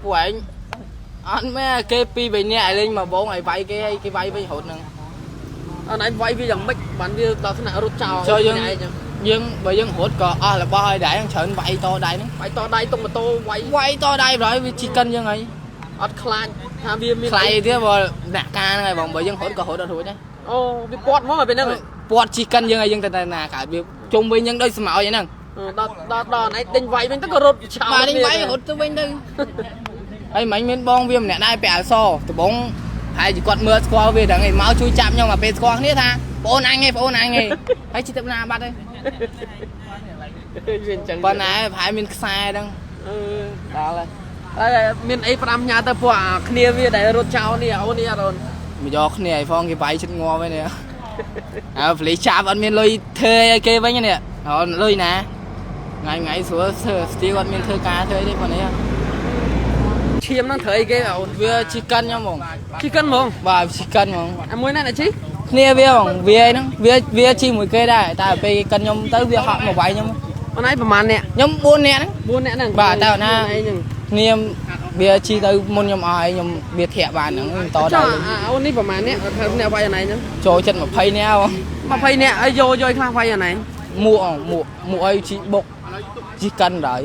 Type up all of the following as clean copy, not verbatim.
ពួកឯងអត់មែនគេពីរបីនាក់លេងមកបងឲ្យវាយគេឲ្យគេវាយវិញរត់ហ្នឹងអត់ឯងវាយវាយ៉ាងម៉េចបានវាដល់ថ្នាក់រត់ចោលយើងបើយើងរត់ក៏អស់របស់ឲ្យដែរច្រើនវាយតដៃហ្នឹងវាយតដៃតុកម៉ូតូវាយតដៃប្រហែលវាជីកិនយើងហើយអត់ខ្លាចថាវាមានខ្លាចទៀតបើដាក់ការហ្នឹងហើយបងបើយើងរត់ក៏រត់អត់រួចដែរអូវាពាត់មកពេលហ្នឹងពាត់ជីកិនយើងហើយយើងទៅណាកើតវាជុំវិញយើងដូចស្មោចហ្នឹងដល់ឯងដេញវាយវិញទៅក៏រត់ឆោតបាទដេញវាយរត់ទៅវិញទៅហើយមិញមានបងវាម្នាក់ដែរពាក់អសដបងហើយជាគាត់មើលស្គាល់វាដឹងឯងមកជួយចាប់ខ្ញុំមកពេលស្គាល់គ្នាថាបងអូនអញឯងបងអូនអញឯងហើយជិះទៅណាបាត់ហើយវាអញ្ចឹងប៉ុន្តែប្រហែលមានខ្សែហ្នឹងដល់ហើយមានអី5ញ៉ាទៅពួកគ្នាវាដែលរត់ចោលនេះអូននេះអត់អូនមកយកគ្នាឲ្យផងគេវាយជិតងាប់ហើយនេះហើយប្លីចាប់អត់មានលុយធ្វើឲ្យគេវិញនេះអូនលុយណាថ្ងៃស្រួលស្ទីលអត់មានធ្វើការធ្វើទេប៉ុណ្ណេះឈាមហ្នឹងត្រូវអីគេអូនវាជីកិនខ្ញុំហ្មងជីកិនហ្មងបាទជីកិនហ្មងអាមួយណាស់ជីគ្នាវាហ្មងវាហ្នឹងវាជីមួយគេដែរតែពេលគេកិនខ្ញុំទៅវាហក់មកវាយខ្ញុំអូនឯងប្រហែលអ្នកខ្ញុំ4នាក់ហ្នឹងបាទតែណាអីហ្នឹងគ្នាវាជីទៅមុនខ្ញុំអស់ហើយខ្ញុំវាធាក់បានហ្នឹងតដល់អូននេះប្រហែលអ្នកអ្នកវាយអាណៃហ្នឹងចូលចិត្ត20នាក់ហ្មង20នាក់ឲ្យយកខ្លះវាយអាណៃមួកឲ្យជីបុកជីកិនដែរ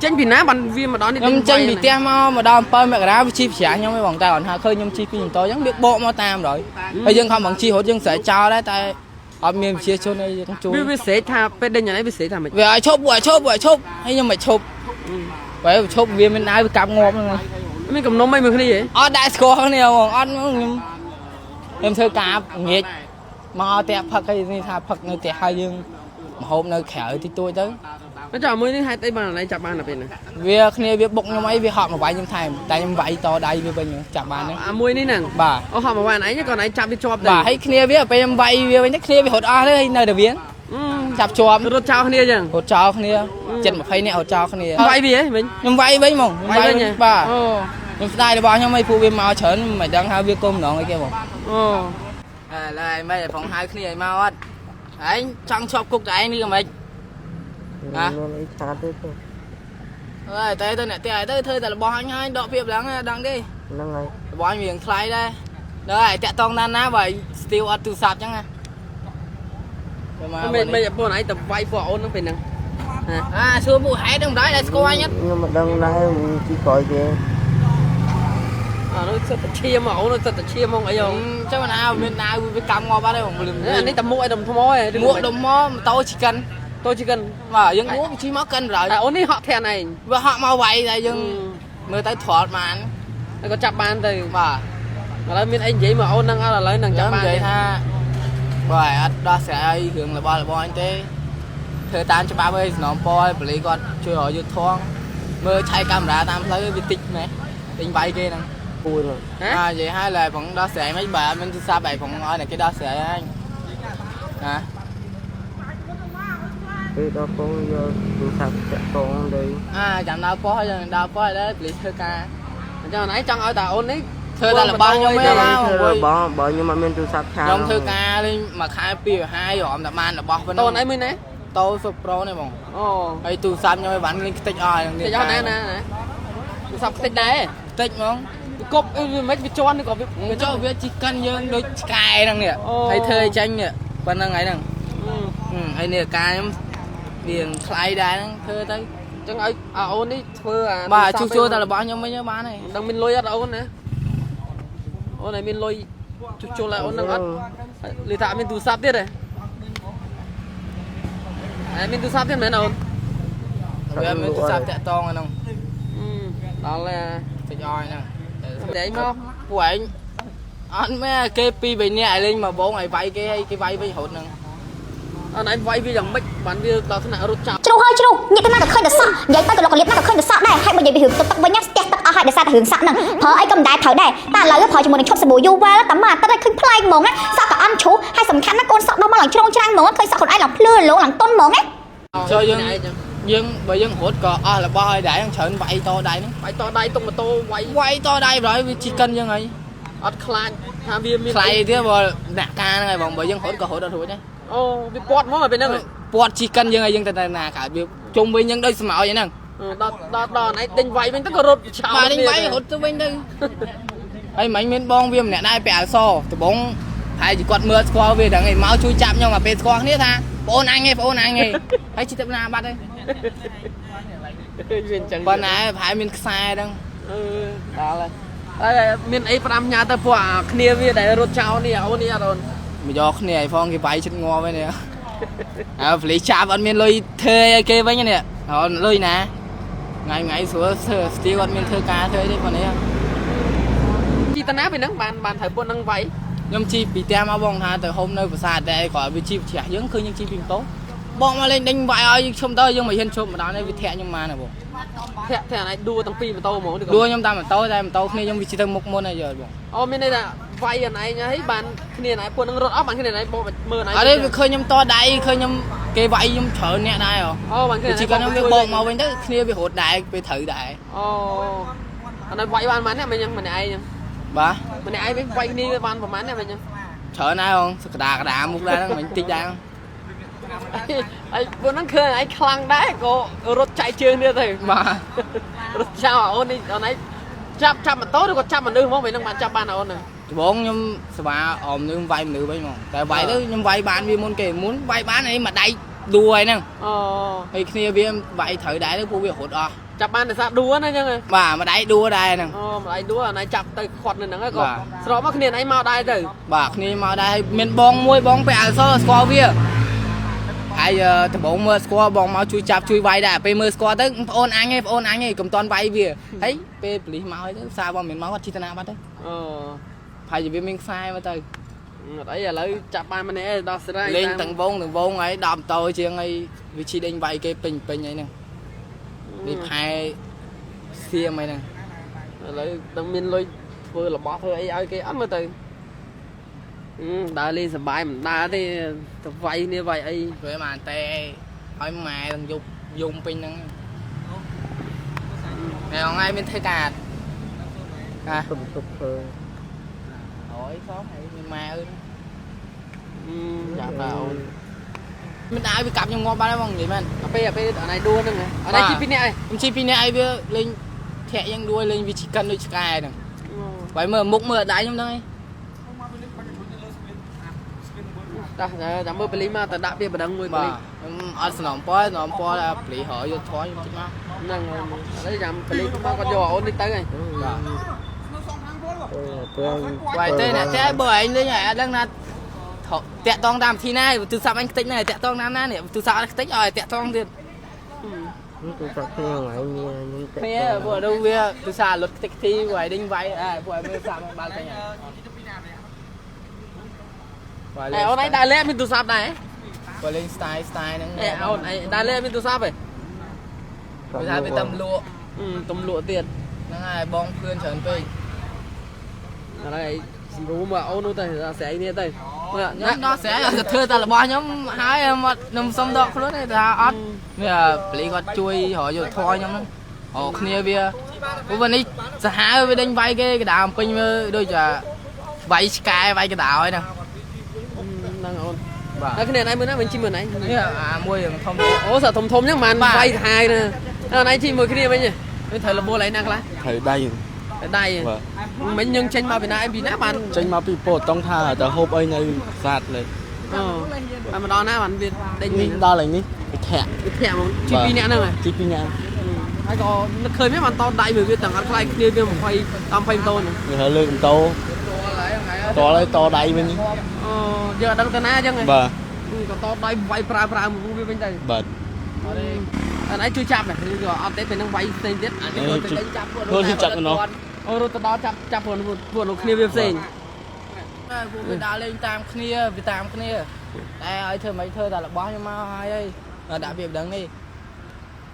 ចេញពីណាបានវាមកដល់នេះខ្ញុំចេញពីផ្ទះមកដល់7មករាវាជីប្រាស់ខ្ញុំឯងបងតែគាត់ថាឃើញខ្ញុំជីពីម៉ូតូអញ្ចឹងវាបកមកតាមដែរហើយយើងខំបងជីរត់យើងស្រែកចោលដែរតែអត់មានវិជាជនអីយើងជួយវាស្រែកថាពេលដេញអានេះវាស្រែកថាមិនវាឲ្យឈប់ហើយខ្ញុំមិនឈប់បើឈប់វាមានដៅវាកាប់ងាប់ហ្នឹងមានកំណុំអីមួយគ្នាហ៎អត់ដែរស្គាល់គ្នាបងអត់ខ្ញុំធ្វើការងាកមកផ្ទះផឹកអីនេះថាផឹកនៅផ្ទះហើយយើងមហូបនៅក្រៅទីទួយទៅចាំមួយនេះហេតុអីបានណៃចាប់បានដល់ពេលហ្នឹងវាគ្នាវាបុកខ្ញុំអីវាហក់មកវាយខ្ញុំថែមតែខ្ញុំវាយតដៃវាវិញចាប់បានហ្នឹងអាមួយនេះហ្នឹងបាទអូហក់មកវាយឯងក៏ឯងចាប់វាជាប់ដែរបាទហើយគ្នាវាពេលខ្ញុំវាយវាវិញទៅគ្នាវារត់អស់ទៅហើយនៅតែវាចាប់ជាប់រត់ចោលគ្នាអញ្ចឹងរត់ចោលគ្នាជិត20នាក់រត់ចោលគ្នាវាយវាហ៎មិញខ្ញុំវាយវិញហ្មងវាយវិញបាទអូខ្ញុំស្ដាយរបស់ខ្ញុំឲ្យពួកវាមកច្រើនមិនដឹងថាវាគុំម្ដងអីគេបងអូឥឡូវឯងមិនផងហៅគ្នាឲ្យមកអត់ឯងចង់ជាប់គុកតែឯងនេះក៏មិនហ៎អីខាតទេអើយតែទៅអ្នកផ្ទះទៅធ្វើតែរបស់អញហើយដកភាពឡើងដឹងទេហ្នឹងហើយរបស់អញវាថ្លៃដែរដល់ឯងតាក់តងណាបើស្ទីលអត់ទូរស័ព្ទអញ្ចឹងណាមិនបងឯងទៅវាយពួកអូនហ្នឹងពេលហ្នឹងសួរពួកហេតុហ្នឹងមិនដែរស្គាល់អញអត់ខ្ញុំមិនដឹងដែរជីក្រោយគេនោះសិតតែឈាមអូនសិតតែឈាមហ្មងអីហ៎ចឹងណាមានណាវាកម្មងាប់បាត់ហើយនេះតែមួកឲ្យដុំថ្មឯងមួកដុំថ្មម៉ូតូជីកិនបាទយើងមួកជីមកកិនបណ្ដោយតែអូននេះហក់ធានឯងវាហក់មកវាយតែយើងមើលទៅទ្រាល់បានហើយក៏ចាប់បានទៅបាទឥឡូវមានអីនិយាយមកអូនហ្នឹងអត់ឥឡូវនឹងចាប់បាននិយាយថាបាទអត់ដោះស្រាយរឿងរបស់អញទេធ្វើតាមច្បាប់ឲ្យសំណពណ៌ប៉ូលីសគាត់ជួយរកយុទ្ធធំមើលឆៃកាមេរ៉ាតាមផ្លូវវាតិចមែនទិញវាយគេហ្នឹងពូលនិយាយឲ្យឡើយផងដោះស្រាយមិនបើអត់មានទូរស័ព្ទឯងផងឲ្យតែគេដោះស្រាយអញពេលដល់ពងយកទូរស័ព្ទចាក់ពងទៅចាំដល់ប៉ុស្តិ៍ហើយដល់ប៉ុស្តិ៍ហើយប៉ូលីសធ្វើការអញ្ចឹងឯងចង់ឲ្យតាអូននេះធ្វើតែរបស់ខ្ញុំទេបងបើខ្ញុំអត់មានទូរស័ព្ទខាងខ្ញុំធ្វើការលេងមួយខែ250រំតែបានរបស់ប៉ុណ្ណឹងតូនអីមួយណាតូ Super Pro នេះបងអូហើយទូរស័ព្ទខ្ញុំឲ្យបានលេងខ្ទេចអស់ហ្នឹងខ្ទេចអស់ណាទូរស័ព្ទខ្ទេចដែរខ្ទេចហ្មងគប់វាមិនវាជន់ក៏វាចុះវាជីកិនយើងដូចឆ្កែហ្នឹងនេះហើយធ្វើឲ្យចាញ់នេះប៉ុណ្្នឹងហ្នឹងហើយនេះការខ្ញុំវាថ្លៃដែរហ្នឹងធ្វើទៅអញ្ចឹងឲ្យអូននេះធ្វើបាទជួសតែរបស់ខ្ញុំវិញបានហើយមិនដឹងមានលុយអត់អូនណាអូនឯងមានលុយជួសជុលឲ្យអូនហ្នឹងអត់លីថាមានទូរស័ព្ទទៀតទេមានទូរស័ព្ទទៀតមែនអូនវាមានទូរស័ព្ទតាក់តងហ្នឹងដល់តិចអស់ហ្នឹងតែមកពួកឯងអត់មែនគេពីរបីនាក់ឲ្យលេងមកបងឲ្យវាយគេឲ្យគេវាយវិញរត់ហ្នឹងអត់ឯងវាយវាយ៉ាងម៉េចបានវាដល់ថ្នាក់រត់ចោលជ្រុះហើយជ្រុះញាក់ទៅណាក៏ឃើញតែសក់និយាយទៅក៏លោកកលៀបណាក៏ឃើញតែសក់ដែរហើយបើនិយាយពីរឿងទឹកវិញស្ទះទឹកអស់ហើយដោយសារតែរឿងសក់ហ្នឹងប្រើអីក៏មិនដែរត្រូវដែរតែឥឡូវប្រើជាមួយនឹងឈុតសាប៊ូយូវ៉ាតែមកតែឃើញប្លែកហ្មងណាសក់ក៏អន់ជ្រុះហើយសំខាន់ណាកូនសក់ដល់មកឡើងជ្រងច្រាំងហ្មងឃើញសក់ខ្លួនឯងឡើងភ្លឺលោឡើងតុនហ្មងណាចូលយើងបើយើងរត់ក៏អស់របស់ឲ្យដែរច្រើនវាយតដៃហ្នឹងវាយតដៃតុកម៉ូតូវាយតដៃប្រហែលវាជីកិនយើងហើយអត់ខ្លាចថាវាមានខ្លាចទៀតបើដាក់ការហ្នឹងហើយបងបើយើងរត់ក៏រត់អត់រួចដែរអូវាពាត់មកពេលហ្នឹងពាត់ជីកិនយើងហើយយើងទៅណាកើតវាជុំវិញយើងដូចស្មោចហ្នឹង đó này định vậy mình tất cả rốt chào mà định vậy hốt cho mình đây ấy mấy miếng bong viêm nè nai bẻ so từ bóng hay chỉ quạt mưa qua về đằng này máu chui chạm nhau mà bê qua hết tha ôn anh ấy hay chỉ tập nào bắt đây còn này phải mình sai đâu đó là mình ấy pram nhà ta quả kia về để rốt chào này ôn này rồi mình do này phong cái váy chân ngon vậy nè lấy chạp ăn miên lôi thuê kê với nhau nè họ lôi nè ngày xuống still ăn miên thuê cá thuê đấy còn đấy chi ta ná bị nắng bàn thầy buôn nắng váy nhưng chi bị tem áo bông tha từ hôm nay vừa xa đây khỏi bị chi trẻ dưỡng khơi nhưng chi bình tốt bọn mà lên đánh vải ơi chôm tơi nhưng mà hiên chôm mà đó này bị thẹn nhưng mà nè bộ thẹn này đua tăng pi mà tao mổ được đua nhưng ta mà tao đây mà tao này nhưng vì chỉ tăng một môn này giờ bộ bên đây là vay ở này nhá thấy bàn kia này buôn nắng rốt ốc bàn kia này bộ mưa này ở đây khơi nhưng to đáy khơi nhưng cái vải nhưng thở nhẹ đây rồi bàn kia chỉ cần nó bị bộ màu bên đó kia bị hột đại bị thử đại anh nói vay bàn mán này mình ai nhá ba mình ai biết vay đi bàn của mán này mình nhá thở này không đà một ra đó mình tích ra không ai buôn nắng khơi ai khăng đấy cô rốt chạy chơi nữa thôi mà rốt sao ôn đi ở này chăm mà tốt được còn chăm mà nương không phải nông bạn chăm ban nào ôn này bốn nhưng sao ôm nương vay nữ bây mà tại vậy đó nhưng vay bán vì môn kề muốn vay bán này mà đẩy đùa ấy nè thì kia vì em vậy thử đáy nó cũng bị hụt chăm ban thì sao đùa nữa chứ mà đáy đùa đây nè mà đáy đùa này chăm tay khoặt này nắng còn rồi mắc nền ấy mau đai rồi bà kia mau đai miền bong môi bong bẹ so score bia ai giờ thì bóng mưa score bong mau chui chạp chui vay đã pe mưa score tới ôn anh ấy cầm toàn vay bia thấy pe lý mau ấy sao bong miền máu chi tana bắt đấy phải gì mình sai mà tới đấy giờ lấy chạp ban mình này đó sẽ lên tầng vông ấy đầm tôi chiêng ấy vị trí đánh vay cái pin ấy nè đi hai xe mày nè lấy đồng minh lôi vừa là bỏ thôi ấy cái ấm mà từ đã lên sờ bài mình đã đi vay như vậy ấy rồi mà tè hỏi mà thằng dùng pin nè ngày hôm nay mình thấy cả tụm hỏi khó hay nhưng mà ơi dạ tao mình ai bị cặp nhưng ngon ba bằng gì mình ở này đua nữa ở đây chi pin này bây lên thẻยังđuôi lên vì chỉ cần đôi sky nè vậy mà mục mưa đáy trong đây giảm bớt beli mà ta đã biết đăng mùi beli ở sòng po là beli hỏi vô thói chút nào năng đấy giảm beli cũng con giò ôn đi tới này vậy tên là thế bởi anh đấy nhỉ đang là tẹt tông đàm thi này từ sao anh tính này tẹt tông nam này từ sao anh tính rồi tẹt tông tiền tôi tập theo lại nghe vừa đâu về từ xa luật tịch thi ngoài đinh váy vừa mới sao bao tay này ông ấy đại lệ mình từ sạp này vừa lên style nữa ông ấy đại lệ mình từ sạp vậy bây giờ bị tầm lụa tiền nó ngay bong khuyên trần về ở đây rú mà ông nó ra sẽ như thế nó sẽ thưa ta là bao nhóm hai mà nằm xong đó luôn này ta ớt bây giờ lấy con chui họ rồi thôi nhóm nó họ kia bia của bên đi sẽ hái với đánh vay cái đào pin đôi giờ vay sky vay cái đào ấy nè đang ôn cái này này mới nói mình chim mình này mua đường thông sợ thông nhá mà vay hai nè này chim mười cái gì bây giờ cái thời là mua lại năng lá thời đây mấy nhân tranh mà Việt Nam em bị nát bàn tranh mà bị bột trong thaแต่ hộp ấy này sạtเลย mà đó nát bàn Việt mình đo lại ní thẻ mà chi pi nè nữa chi pi nè hay có khơi mấy bàn to đại bởi vì tầng ăn khai kia kia một khoai tam phanh to nữa người họ lương to lấy to đầy bên ní giờ đang tên á chứ này bà còn to đầy vay pra một cái bên đây bật anh ấy chưa chạm này rồi ở đây phải đang vay tên tiết thôi thì chặt nó rồi tao đó chạm vừa nó kia viêm xình vừa đào lên tam kia vì tam kia đây ấy thưa mấy thơ là bao nhiêu mà hai ấy đã việc đứng đi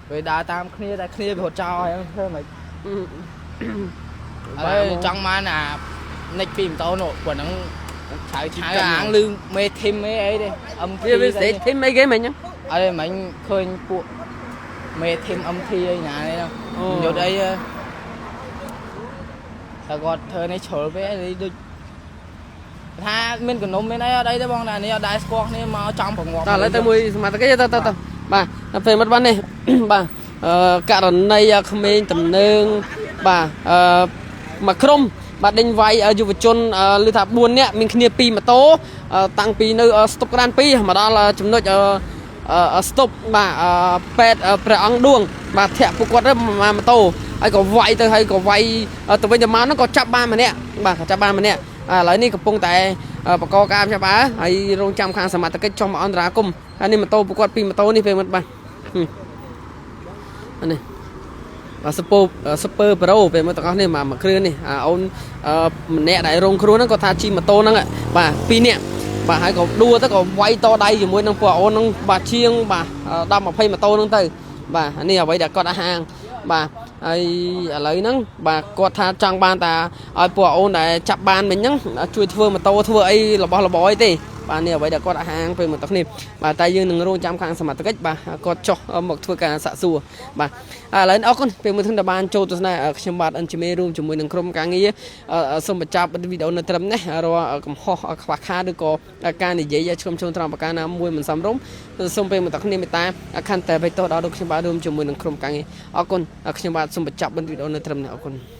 về đào tam kia tại kia bị hột trào em thưa mấy ở trong mà là nịch phim tao nổ của nó trái áng lương mê thêm mấy ấy đây âm thi sẽ thêm mấy cái mình nhá ở đây mình khơi cụ mê thêm âm thi ở nhà này đâu vô đây là gọt thơ này chở với đi được tha mình còn nôm bên đây ở đây đó bong này ở đây squat này mà trong phòng ngọt lấy tới mùi mà cái tao bà phê mất ban này bà ករណីក្មេងតំណើងបាទមកក្រុមបាទដេញវាយយុវជនឮថា4នាក់មានគ្នា2ម៉ូតូតាំងពីនៅស្តុបក្រាន2មកដល់ចំណុចស្តុបបាទពេទ្យព្រះអង្គឌួងបាទធាក់ពួកគាត់ទៅម៉ូតូហើយក៏វាយទៅហើយក៏វាយទៅវិញទៅមកហ្នឹងក៏ចាប់បានម្នាក់បាទក៏ចាប់បានម្នាក់ឥឡូវនេះកំពុងតែបកកការចាប់បានហើយរងចាំខាងសមត្ថកិច្ចចុះមកអន្តរាគមន៍ហើយនេះម៉ូតូពួកគាត់2ម៉ូតូនេះពេលមិនបាទនេះបាទសពើប្រូពេលមកទាំងអស់នេះមកគ្រឿងនេះអូនម្នាក់ដែលរងគ្រោះហ្នឹងគាត់ថាជិះម៉ូតូហ្នឹងបាទ2នាក់បាទហើយក៏ដួលទៅក៏វាយតដៃជាមួយនឹងពួកអូនហ្នឹងបាទជាងបាទ10 20ម៉ូតូហ្នឹងទៅបាទនេះអ្វីដែលគាត់ហាងបាទហើយឥឡូវហ្នឹងបាទគាត់ថាចង់បានតាឲ្យពួកអូនដែលចាប់បានមិញហ្នឹងជួយធ្វើម៉ូតូធ្វើអីរបស់របរអីទេបាទនេះអ្វីដែលគាត់ហាងពេលមកទាំងនេះបាទតែយើងនឹងរងចាំខាងសមត្ថកិច្ចបាទគាត់ចុះមកធ្វើការសាកសួរបាទឥឡូវអរគុណពេលមើលถึงតែបានចូលទស្សនាខ្ញុំបាទអិនជំមេរួមជាមួយនឹងក្រុមការងារសូមបញ្ចប់វីដេអូនៅត្រឹមនេះរាល់កំហុសខ្វះខាតឬក៏ការនិយាយឆ្លុំឆ្លងត្រង់ប្រការណាមួយមិនសមរម្យសូមពេលមកទាំងគ្នាមេត្តាខន្តីបិទតដល់ខ្ញុំបាទរួមជាមួយនឹងក្រុមការងារអរគុណខ្ញុំបាទសូមបញ្ចប់វីដេអូនៅត្រឹមនេះអរគុណ